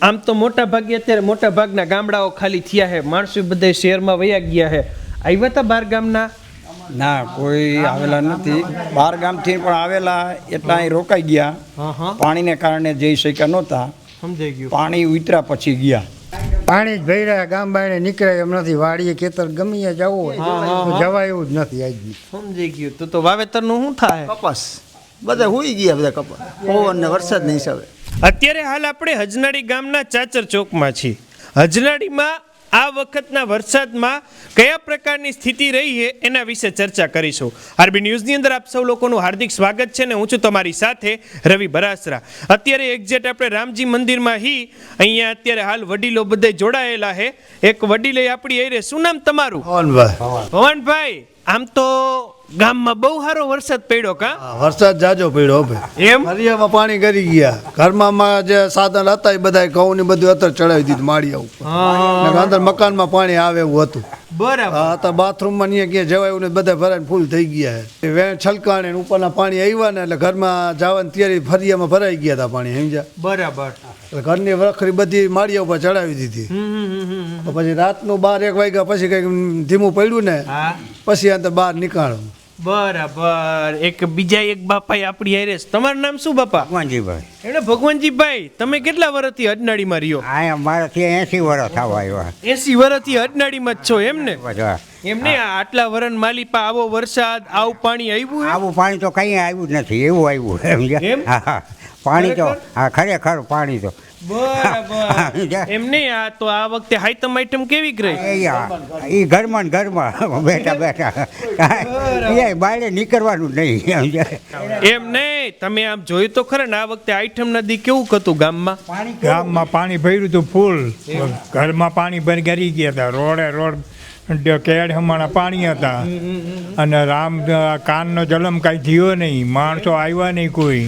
આમ તો મોટા ભાગે અત્યારે મોટા ભાગના ગામડાઓ ખાલી થયા છે, માણસો બધા શહેરમાં વયા ગયા છે. આવ્યા હતા બાર ગામના? ના, કોઈ આવેલા નથી. 12 ગામથી પણ આવેલા એટલા અહીં રોકાઈ ગયા. પાણીને કારણે જઈ શક્યા નહોતા. સમજાઈ ગયું. પાણી ઉતર્યા પછી ગયા. પાણી જ ભર્યા, ગામ બાયણે નીકળાય એમ નથી. વાડીએ ખેતર ગમે જવું હોય તો જવાય એવું જ નથી. આજની સમજાઈ ગયું. તો વાવેતરનું શું થાય? કપાસ બધા હોઈ ગયા, બધા કપાસ પવન ને વરસાદના હિસાબે. અત્યારે હાલ આપણે હજનાળી ગામના ચાચર ચોકમાં છીએ. હજનાળીમાં આ વખતના વરસાદમાં કયા પ્રકારની સ્થિતિ રહી છે એના વિશે ચર્ચા કરીશું. આરબી ન્યૂઝની અંદર આપ સૌ લોકોનું હાર્દિક સ્વાગત છે ને હું છું તમારી સાથે રવિ બરાસરા. અત્યારે એક્ઝેક્ટ આપણે રામજી મંદિરમાં અહીંયા અત્યારે હાલ વડીલો બધા જોડાયેલા છે. એક વડીલે આપણી આરે, શું નામ તમારું? ભવનભાઈ, આમ તો ગામમાં બહુ સારો વરસાદ પડ્યો કા? વરસાદ જાજો પડ્યો ભાઈ. એમ ફરિયામાં પાણી કરી ગયા. ઘરમાં જે સાધન હતા એ બધા ઘઉં ને બધું અત્યારે ચડાવી દીધું માળિયા ઉપર. અંદર મકાનમાં પાણી આવે એવું હતું. બરાબર. અત્યારે બાથરૂમમાં નહીં ક્યાં જવાય એવું ને બધા ભરાઈને ફૂલ થઈ ગયા છે. વેણ છલકાણે ઉપરના પાણી આવ્યા ને એટલે ઘરમાં જવાની તૈયારી ફરિયામાં ભરાઈ ગયા હતા પાણી. સમજ્યા? બરાબર. ઘરની વખરી બધી માળિયા ઉપર ચડાવી દીધી. પછી રાતનું 12-1 વાગ્યા પછી કઈક ધીમું પડ્યું ને પછી અંદર બહાર નીકળ્યું. બરાબર. એક બીજા એક બાપા આપણી આરે. તમારું નામ શું બાપા? ભગવાનજીભાઈ. એટલે ભગવાનજીભાઈ, તમે કેટલા વર્ષથી હડનાળીમાં રહ્યો? આ મારાથી 80 વર્ષ થવા આવ્યા. 80 વર્ષથી હડનાળીમાં જ છો એમ ને? બધા એમને આટલા વરન માલીપા આવો વરસાદ આવું પાણી આવ્યું હે? આવું પાણી તો કઈ આવ્યું જ નથી. એવું આવ્યું એમ? હા હા, પાણી તો હા ખરેખર પાણી તો બરાબર. એમને આ તો આ વખતે હાઈટમ આઈટમ કેવી ગઈ? એ ઘરમાં ને ઘરમાં બેઠા બેઠા એ બાયરે નીકળવાનું નહીં. એમ નહીં, તમે આમ જોયું તો ખરા ને આ વખતે આઈટમ નદી કેવું હતું ગામમાં? ગામમાં પાણી ભર્યું હતું ફૂલ. ઘરમાં પાણી ભરી ગયા હતા. રોડ કેડ હમણાં પાણી હતા. અને રામ કાનનો જલમ કાંઈ થયો નહીં. માણસો આવ્યા નહીં કોઈ.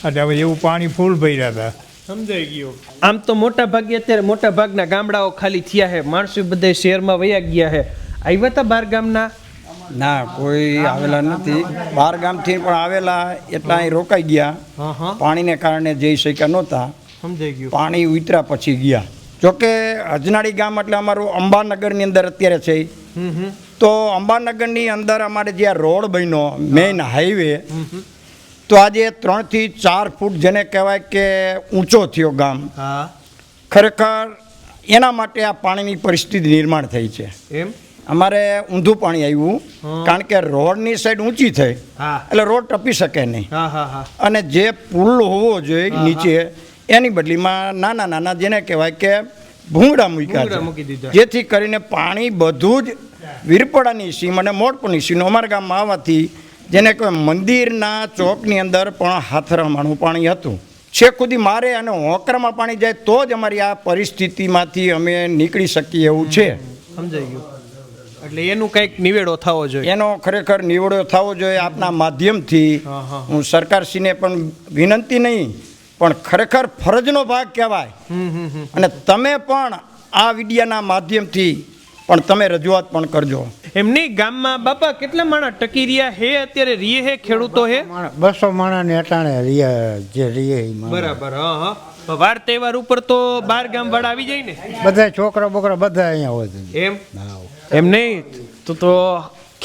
એટલે હવે એવું પાણી ફૂલ ભર્યા હતા. સમજાઈ ગયું. આમ તો મોટા ભાગે અત્યારે મોટા ભાગના ગામડાઓ ખાલી થયા છે, માણસો બધા શહેરમાં વયા ગયા છે. આવ્યા હતા બાર ગામના? ના, કોઈ આવેલા નથી. 12 ગામથી પણ આવેલા એટલા અહીં રોકાઈ ગયા. પાણીને કારણે જઈ શક્યા નહોતા. સમજાઈ ગયું. પાણી ઉતર્યા પછી ગયા. જોકે હજનાળી ગામ એટલે અમારું અંબાનગરની અંદર અત્યારે છે. તો અંબાનગરની અંદર અમારે જે રોડ બન્યો મેઇન હાઈવે, તો આજે 3 થી 4 ફૂટ જેને કહેવાય કે ઊંચો થયો ગામ. ખરેખર એના માટે આ પાણીની પરિસ્થિતિ નિર્માણ થઈ છે. એમ અમારે ઊંધું પાણી આવ્યું કારણ કે રોડની સાઈડ ઊંચી થઈ એટલે રોડ ટપી શકે નહીં. અને જે પુલ હોવો જોઈએ નીચે એની બદલીમાં નાના નાના જેને કહેવાય કે ભૂંગળા મૂક્યા છે, જેથી કરીને પાણી બધું જ વીરપડાની સીમ અને મોડપુરની સીમ અમારા ગામમાં આવવાથી જેને કહેવાય મંદિરના ચોકની અંદર પણ હાથરમાનું પાણી હતું. છેક સુધી મારે અને હોકરામાં પાણી જાય તો જ અમારી આ પરિસ્થિતિમાંથી અમે નીકળી શકીએ એવું છે. સમજાઈ ગયું. એટલે એનું કંઈક નિવેડો થવો જોઈએ. એનો ખરેખર નિવેડો થવો જોઈએ. આપના માધ્યમથી હું સરકારશ્રીને પણ વિનંતી નહીં પણ ખરેખર ફરજનો ભાગ કહેવાય. અને તમે પણ આ વિડિયાના માધ્યમથી પણ તમે રજૂઆત પણ કરજો. એમની ગામમાં બાપા કેટલા માણસ ટકી રહ્યા હે અત્યારે? રીએ હે ખેડૂતો હે 200 માણસને અટાણે જે રીએ. બરાબર. વાર તહેવાર ઉપર તો 12 ગામ વાળા આવી જાય ને? બધા છોકરા બોકરા બધા અહીંયા હોય. એમ એમ નહીં તો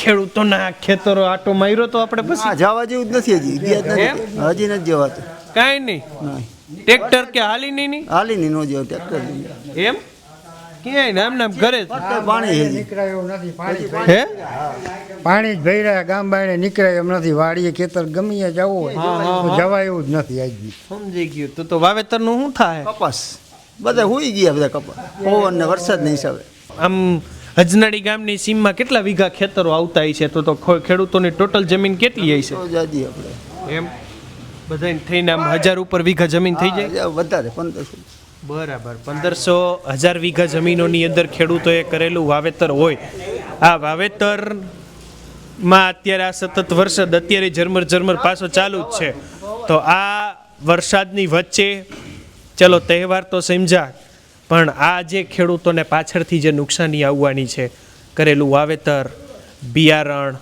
ખેડૂતોના ખેતરો આટો માર્યો તો આપણે પછી જવા જેવું જ નથી. હજી નથી જવાતું. કાંઈ નહીં. ટ્રેક્ટર કે હાલી નહીં? હાલી નહીં નો જવા ટ્રેક્ટર. એમ ક્યાંય નામ નામ ઘરે પાણી નીકળાય એવું નથી. હે પાણી જ ભર્યા, ગામ બાયણે નીકળાય એમ નથી. વાડીએ ખેતર ગમે જવું હોય તો જવાય એવું જ નથી. આજની સમજાઈ ગયું. તો વાવેતરનું શું થાય? કપાસ બધા હોઈ ગયા, બધા કપાસ પવન ને વરસાદના હિસાબે. આમ હજનાળી ગામની સીમમાં કેટલા વીઘા ખેતરો આવતા છે? તો ખેડૂતોની ટોટલ જમીન કેટલી હશે? જાજી આપણે એમ બધાને થઈને આમ 1000 ઉપર વીઘા જમીન થઈ જાય? વધારે 1500. બરાબર. 1500-1000 વીઘા જમીનોની અંદર ખેડૂતોએ કરેલું વાવેતર હોય. આ વાવેતરમાં અત્યારે આ સતત વરસાદ અત્યારે ઝરમર પાછો ચાલુ જ છે. તો આ વરસાદની વચ્ચે ચલો તહેવાર તો સમજા, પણ આ જે ખેડૂતોને પાછળથી જે નુકસાની આવવાની છે, કરેલું વાવેતર, બિયારણ,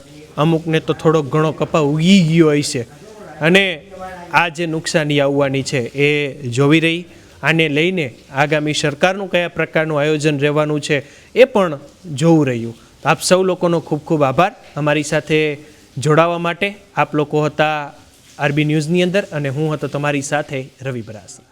અમુકને તો થોડોક ઘણો કપા ઉગી ગયો હશે, અને આ જે નુકસાની આવવાની છે એ જોવી રહી આને લઈને આગામી સરકારનું કયા પ્રકારનું આયોજન રહેવાનું છે એ પણ જોવું રહ્યું. આપ સૌ લોકોનો ખૂબ ખૂબ આભાર અમારી સાથે જોડાવા માટે. આપ લોકો હતા આરબી ન્યૂઝની અંદર અને હું હતો તમારી સાથે રવિ બરાસી.